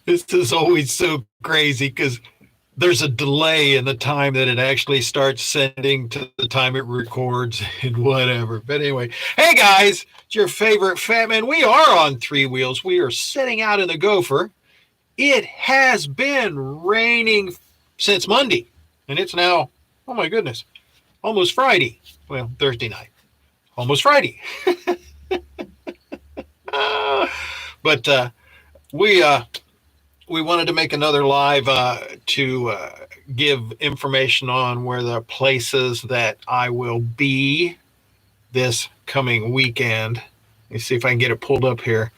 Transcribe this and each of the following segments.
This is always so crazy because there's a delay in the time that it actually starts sending to the time it records and whatever. But anyway, hey guys, it's your favorite fat man. We are on three wheels. We are sitting out in the Gopher. It has been raining since Monday, and it's now, oh my goodness, almost Friday. Well, Thursday night, almost Friday. But we wanted to make another live to give information on where the places that I will be this coming weekend. Let me see if I can get it pulled up here.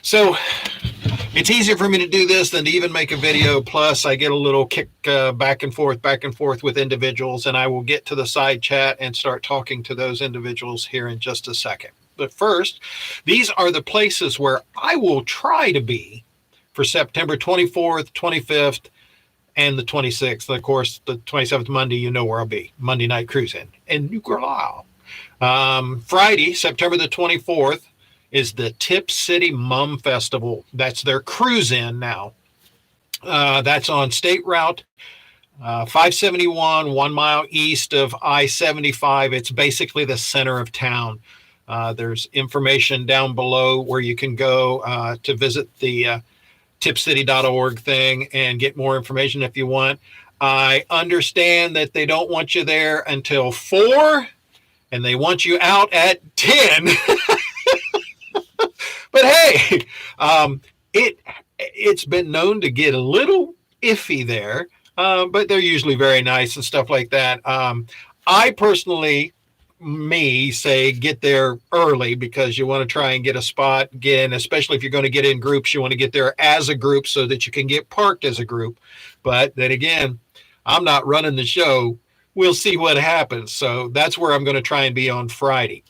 So it's easier for me to do this than to even make a video. Plus, I get a little kick back and forth with individuals, and I will get to the side chat and start talking to those individuals here in just a second. But first, these are the places where I will try to be for September 24th, 25th, and the 26th. And of course, the 27th, Monday, you know where I'll be. Monday night cruising in New Orleans. Friday, September the 24th, is the Tipp City Mum Festival. That's their cruise-in now. That's on State Route 571, 1 mile east of I-75. It's basically the center of town. There's information down below where you can go to visit the tippcity.org thing and get more information if you want. I understand that they don't want you there until 4, and they want you out at 10. But hey, it's been known to get a little iffy there, but they're usually very nice and stuff like that. I personally, say get there early because you want to try and get a spot. Again, especially if you're going to get in groups, you want to get there as a group so that you can get parked as a group. But then again, I'm not running the show. We'll see what happens. So that's where I'm going to try and be on Friday.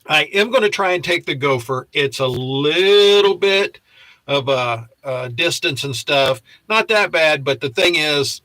I am going to try and take the Gopher. It's a little bit of a distance and stuff. Not that bad, but the thing is,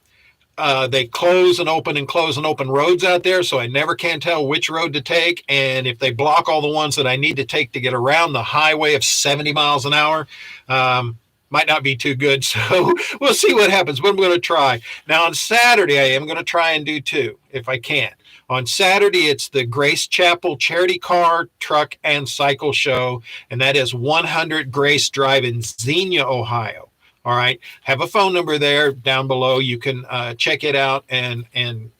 they close and open roads out there, so I never can tell which road to take. And if they block all the ones that I need to take to get around the highway of 70 miles an hour, might not be too good. So we'll see what happens, but I'm going to try. Now on Saturday, I am going to try and do 2 if I can. On Saturday, it's the Grace Chapel Charity Car, Truck, and Cycle Show, and that is 100 Grace Drive in Xenia, Ohio. All right. Have a phone number there down below. You can check it out. And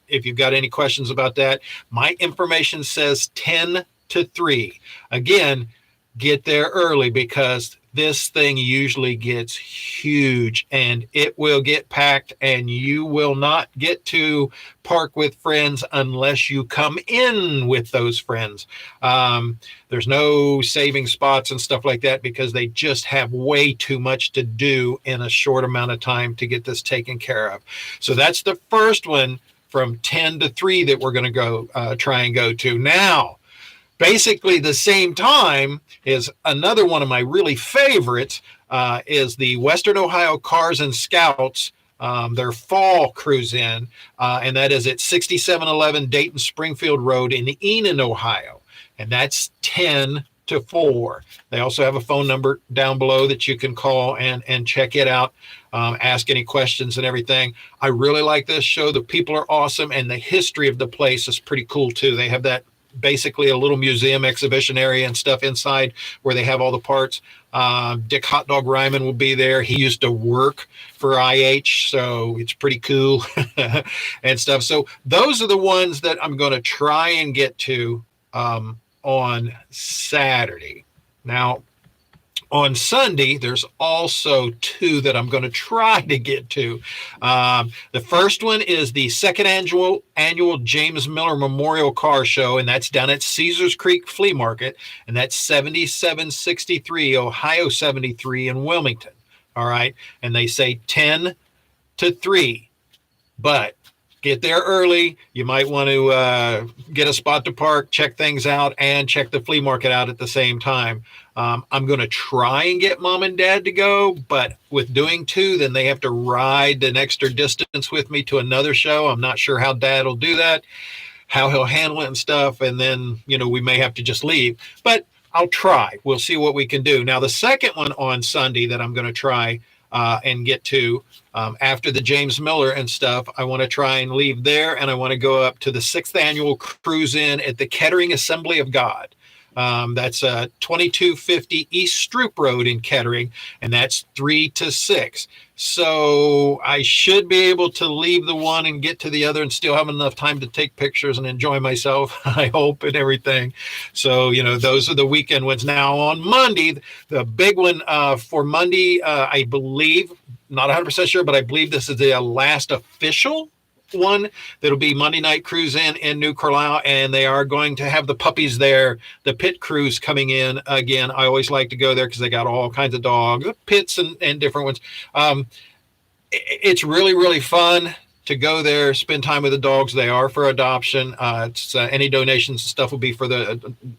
if you've got any questions about that, my information says 10 to 3. Again, get there early because this thing usually gets huge and it will get packed and you will not get to park with friends unless you come in with those friends. There's no saving spots and stuff like that because they just have way too much to do in a short amount of time to get this taken care of. So that's the first one from 10 to 3 that we're going to go try and go to. Now, basically the same time is another one of my really favorites is the Western Ohio Cars and Scouts, their fall cruise in, and that is at 6711 Dayton Springfield Road in Enon, Ohio. And that's 10 to 4. They also have a phone number down below that you can call and check it out, ask any questions and everything. I really like this show. The people are awesome, and the history of the place is pretty cool too. They have that basically a little museum exhibition area and stuff inside where they have all the parts. Dick Hot Dog Ryman will be there. He used to work for IH, so it's pretty cool and stuff. So those are the ones that I'm going to try and get to on Saturday. Now, on Sunday, there's also 2 that I'm going to try to get to. The first one is the second annual James Miller Memorial Car Show, and that's down at Caesars Creek Flea Market, and that's 7763 Ohio 73 in Wilmington. All right, and they say 10 to 3, but get there early. You might want to get a spot to park, check things out, and check the flea market out at the same time. I'm going to try and get mom and dad to go, but with doing 2, then they have to ride an extra distance with me to another show. I'm not sure how dad will do that, how he'll handle it and stuff. And then, we may have to just leave, but I'll try. We'll see what we can do. Now, the second one on Sunday that I'm going to try and get to. After the James Miller and stuff, I want to try and leave there, and I want to go up to the 6th annual cruise in at the Kettering Assembly of God. That's 2250 East Stroop Road in Kettering, and that's 3 to 6. So I should be able to leave the one and get to the other and still have enough time to take pictures and enjoy myself, I hope, and everything. So, those are the weekend ones. Now on Monday, the big one for Monday, I believe, not 100% sure, but I believe this is the last official one that'll be Monday Night Cruise in New Carlisle, and they are going to have the puppies there, the pit cruise coming in again. I always like to go there because they got all kinds of dogs, pits and different ones. It's really, really fun to go there, spend time with the dogs. They are for adoption. It's any donations and stuff will be for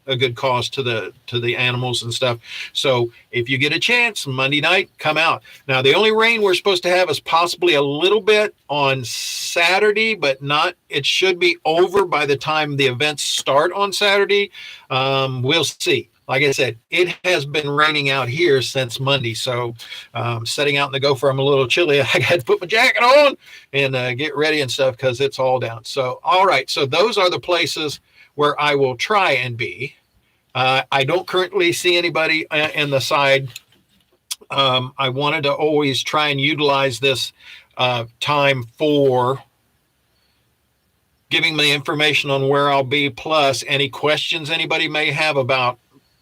a good cause to the animals and stuff. So if you get a chance, Monday night, come out. Now, the only rain we're supposed to have is possibly a little bit on Saturday, but not. It should be over by the time the events start on Saturday. We'll see. Like I said, it has been raining out here since Monday. So setting out in the gopher, I'm a little chilly. I had to put my jacket on and get ready and stuff because it's all down. So, all right. So those are the places where I will try and be. I don't currently see anybody in the side. I wanted to always try and utilize this time for giving me information on where I'll be, plus any questions anybody may have about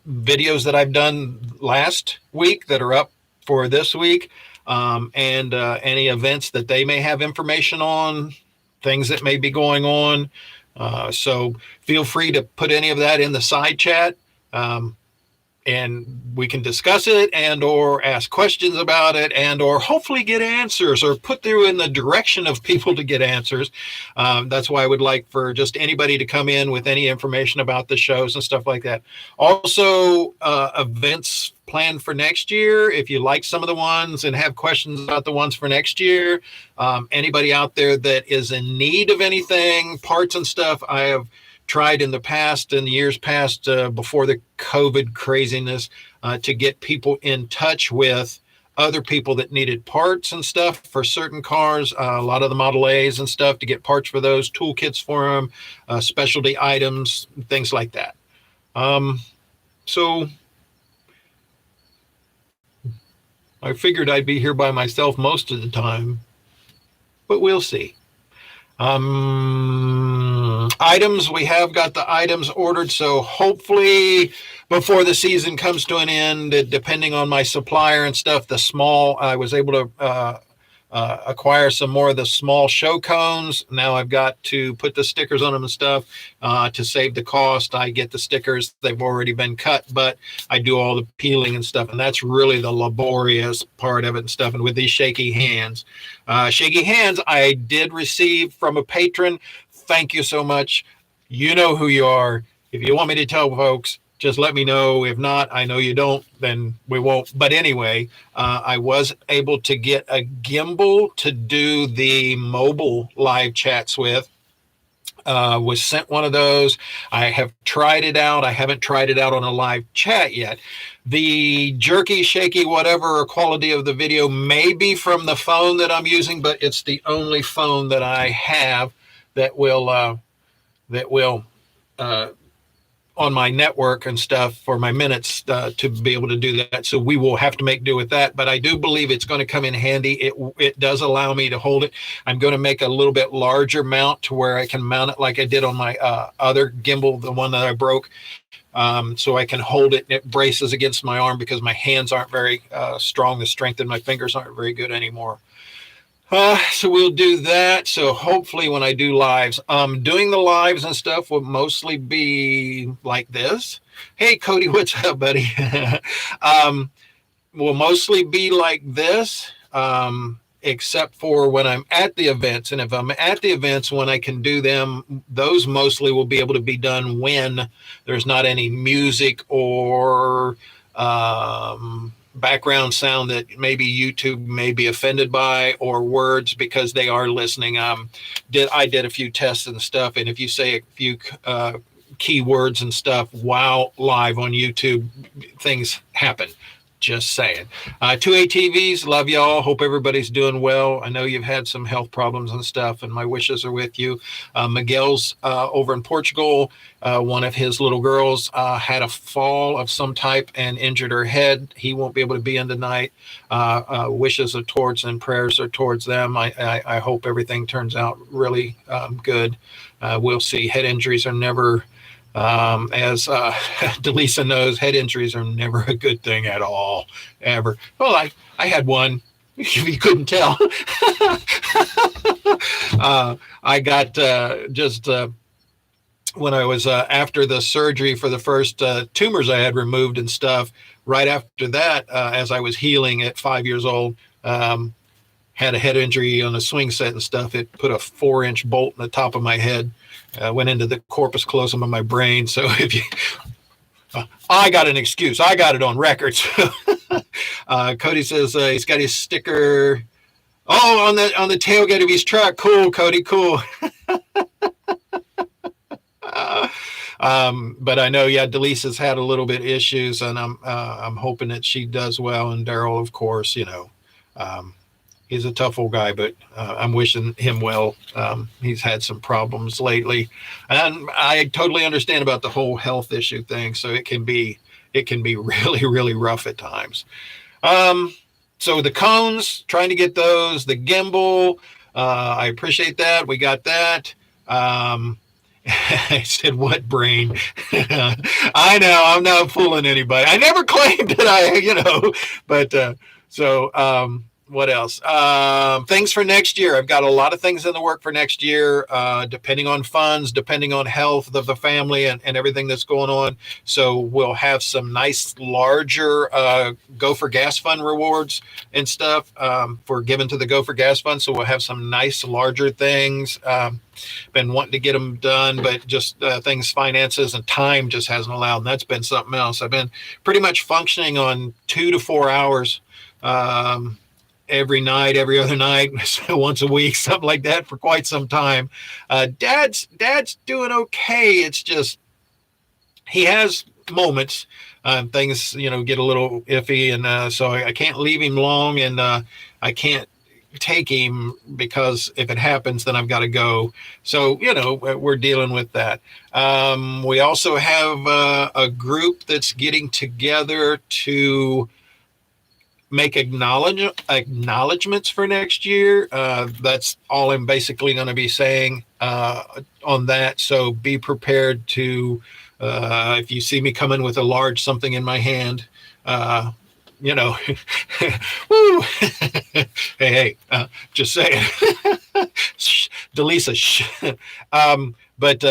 videos that I've done last week that are up for this week, and any events that they may have information on, things that may be going on. So feel free to put any of that in the side chat, and we can discuss it and or ask questions about it and or hopefully get answers or put you in the direction of people to get answers. That's why I would like for just anybody to come in with any information about the shows and stuff like that. Also, events planned for next year. If you like some of the ones and have questions about the ones for next year, anybody out there that is in need of anything, parts and stuff, I have tried in the past, in the years past, before the COVID craziness, to get people in touch with other people that needed parts and stuff for certain cars, a lot of the Model A's and stuff, to get parts for those, toolkits for them, specialty items, things like that. So I figured I'd be here by myself most of the time, but we'll see. Items, we have got the items ordered, so hopefully before the season comes to an end, depending on my supplier and stuff, I was able to acquire some more of the small show cones. Now I've got to put the stickers on them and stuff to save the cost. I get the stickers, they've already been cut, but I do all the peeling and stuff, and that's really the laborious part of it and stuff. And with these shaky hands I did receive from a patron. Thank you so much. You know who you are. If you want me to tell folks, just let me know. If not, I know you don't, then we won't. But anyway, I was able to get a gimbal to do the mobile live chats with. Was sent one of those. I have tried it out. I haven't tried it out on a live chat yet. The jerky, shaky, whatever quality of the video may be from the phone that I'm using, but it's the only phone that I have that will on my network and stuff for my minutes to be able to do that. So we will have to make do with that. But I do believe it's going to come in handy. It does allow me to hold it. I'm going to make a little bit larger mount to where I can mount it like I did on my other gimbal, the one that I broke. So I can hold it and it braces against my arm because my hands aren't very strong. The strength in my fingers aren't very good anymore. So we'll do that. So hopefully when I do lives, doing the lives and stuff will mostly be like this. Hey, Cody, what's up, buddy? Will mostly be like this, except for when I'm at the events. And if I'm at the events, when I can do them, those mostly will be able to be done when there's not any music or background sound that maybe YouTube may be offended by, or words because they are listening. I did a few tests and stuff, and if you say a few keywords and stuff while live on YouTube, things happen. Just saying. 2ATVs, love y'all. Hope everybody's doing well. I know you've had some health problems and stuff, and my wishes are with you. Miguel's over in Portugal. One of his little girls had a fall of some type and injured her head. He won't be able to be in tonight. Wishes are towards and prayers are towards them. I hope everything turns out really good. We'll see. Head injuries are never... as Delisa knows, head injuries are never a good thing at all, ever. Well, I had one. You couldn't tell. I got just when I was after the surgery for the first tumors I had removed and stuff. Right after that, as I was healing at 5 years old, had a head injury on a swing set and stuff. It put a 4-inch bolt in the top of my head. Went into the corpus callosum of my brain. So if you, I got an excuse. I got it on record. Cody says he's got his sticker. Oh, on the tailgate of his truck. Cool, Cody. Cool. But I know, yeah, Delisa's had a little bit issues, and I'm hoping that she does well. And Daryl, of course, he's a tough old guy, but I'm wishing him well. He's had some problems lately, and I totally understand about the whole health issue thing. So it can be really, really rough at times. So the cones, trying to get those, the gimbal, I appreciate that. We got that. I said, what brain? I know, I'm not fooling anybody. I never claimed that but what else? Things for next year. I've got a lot of things in the work for next year, depending on funds, depending on health of the family and everything that's going on. So we'll have some nice larger Go for Gas Fund rewards and stuff for giving to the Go for Gas Fund. So we'll have some nice larger things. Been wanting to get them done, but just things, finances and time just hasn't allowed. And that's been something else. I've been pretty much functioning on 2 to 4 hours every night, every other night, once a week, something like that for quite some time. Dad's doing okay. It's just, he has moments, things, get a little iffy. And so I can't leave him long, and I can't take him because if it happens, then I've got to go. So, we're dealing with that. We also have a group that's getting together to make acknowledgments for next year. That's all I'm basically going to be saying on that. So be prepared to, if you see me coming with a large something in my hand, woo. hey, just saying. Delisa, but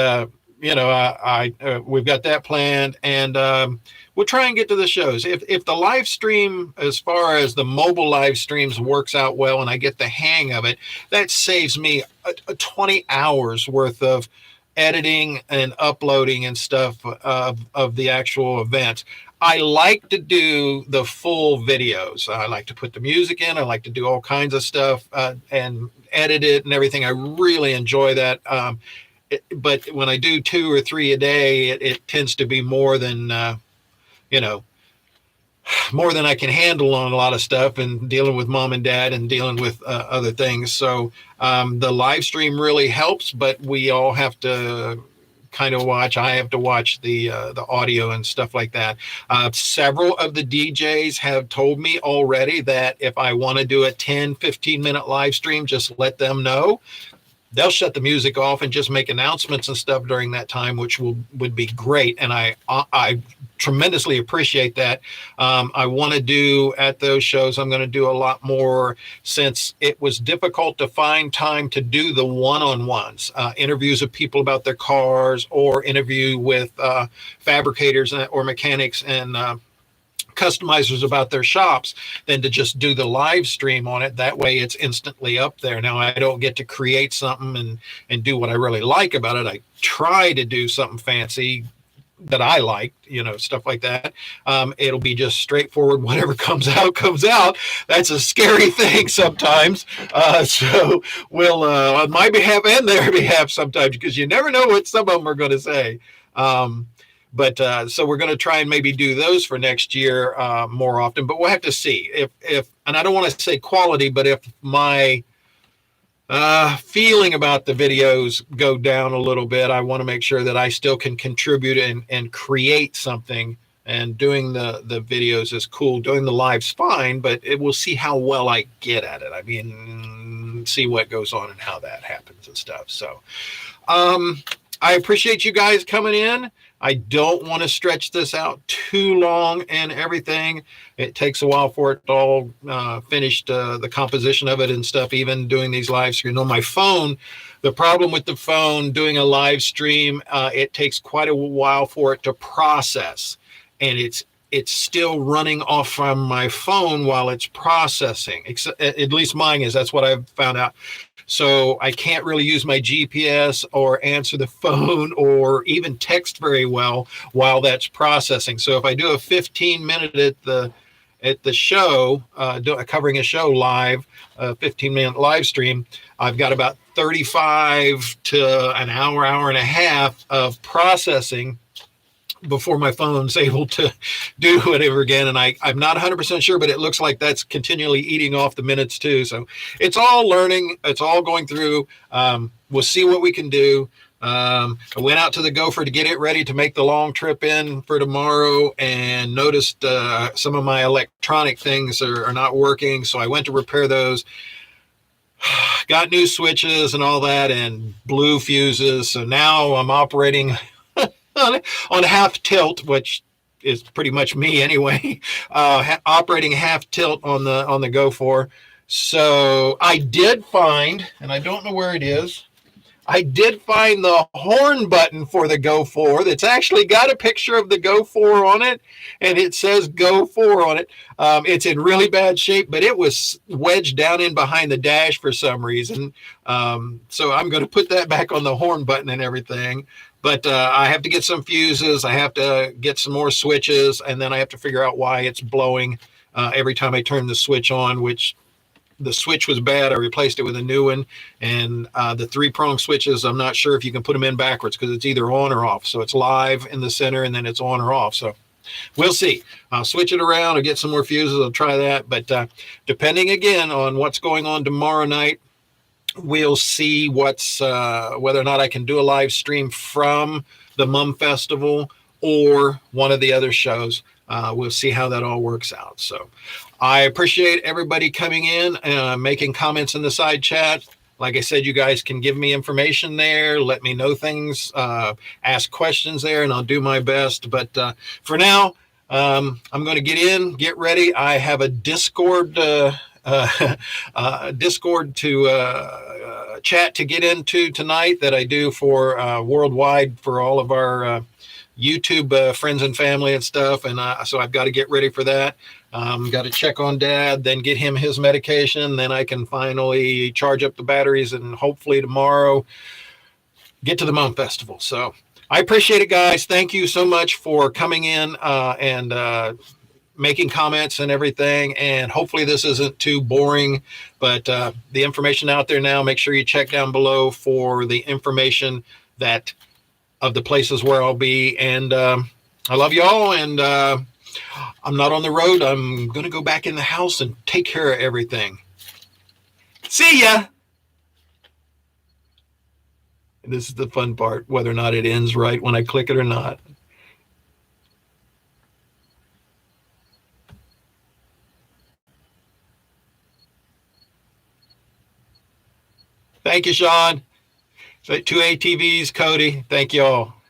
we've got that planned, and we'll try and get to the shows. If the live stream, as far as the mobile live streams, works out well and I get the hang of it, that saves me a 20 hours worth of editing and uploading and stuff of the actual event. I like to do the full videos. I like to put the music in. I like to do all kinds of stuff and edit it and everything. I really enjoy that. But when I do 2 or 3 a day, it tends to be more than, more than I can handle on a lot of stuff, and dealing with mom and dad and dealing with other things. So the live stream really helps, but we all have to kind of watch. I have to watch the audio and stuff like that. Several of the DJs have told me already that if I want to do a 10-15 minute live stream, just let them know. They'll shut the music off and just make announcements and stuff during that time, which would be great. And I tremendously appreciate that. I want to do at those shows, I'm going to do a lot more, since it was difficult to find time to do the one-on-ones, interviews of people about their cars, or interview with fabricators or mechanics and customizers about their shops, than to just do the live stream on it. That way it's instantly up there. Now I don't get to create something and do what I really like about it. I try to do something fancy that I like, stuff like that. It'll be just straightforward. Whatever comes out. That's a scary thing sometimes. So we'll, on my behalf and their behalf sometimes, because you never know what some of them are going to say. But so we're going to try and maybe do those for next year more often. But we'll have to see if and I don't want to say quality, but if my feeling about the videos go down a little bit, I want to make sure that I still can contribute and create something. And doing the videos is cool. Doing the live's fine, but we'll see how well I get at it. I mean, see what goes on and how that happens and stuff. So I appreciate you guys coming in. I don't want to stretch this out too long and everything. It takes a while for it to all finished, the composition of it and stuff, even doing these live streams on my phone. The problem with the phone doing a live stream, it takes quite a while for it to process. And it's still running off from my phone while it's processing. At least mine is. That's what I've found out. So I can't really use my GPS or answer the phone or even text very well while that's processing. So if I do a 15-minute at the show, covering a show live, a 15-minute live stream, I've got about 35 to an hour, hour and a half of processing before my phone's able to do whatever again. And I'm not 100% sure, but it looks like that's continually eating off the minutes too. So it's all learning. It's all going through. We'll see what we can do. I went out to the Gopher to get it ready to make the long trip in for tomorrow and noticed some of my electronic things are not working. So I went to repair those. Got new switches and all that and blue fuses. So now I'm operating on half tilt, which is pretty much me anyway, operating half tilt on the Go4. So I did find, and I don't know where it is, I did find the horn button for the Go4 that's actually got a picture of the Go4 on it, and it says Go4 on it. It's in really bad shape, but it was wedged down in behind the dash for some reason. So I'm going to put that back on the horn button and everything. But I have to get some fuses. I have to get some more switches, and then I have to figure out why it's blowing every time I turn the switch on, which the switch was bad. I replaced it with a new one. And the 3-prong switches, I'm not sure if you can put them in backwards because it's either on or off. So it's live in the center, and then it's on or off. So we'll see. I'll switch it around or get some more fuses. I'll try that. But depending, again, on what's going on tomorrow night, we'll see what's whether or not I can do a live stream from the Mum Festival or one of the other shows. We'll see how that all works out. So I appreciate everybody coming in, making comments in the side chat. Like I said, you guys can give me information there, let me know things, ask questions there, and I'll do my best. But for now, I'm going to get ready. I have a Discord Discord to chat to get into tonight that I do for worldwide for all of our YouTube friends and family and stuff. And so I've got to get ready for that. Got to check on Dad, then get him his medication. Then I can finally charge up the batteries and hopefully tomorrow get to the Mum Festival. So I appreciate it, guys. Thank you so much for coming in and making comments and everything. And hopefully this isn't too boring, but the information out there now, make sure you check down below for the information that of the places where I'll be. And I love you all. And I'm not on the road. I'm going to go back in the house and take care of everything. See ya. And this is the fun part, whether or not it ends right when I click it or not. Thank you, Sean. 2 ATVs, Cody. Thank you all.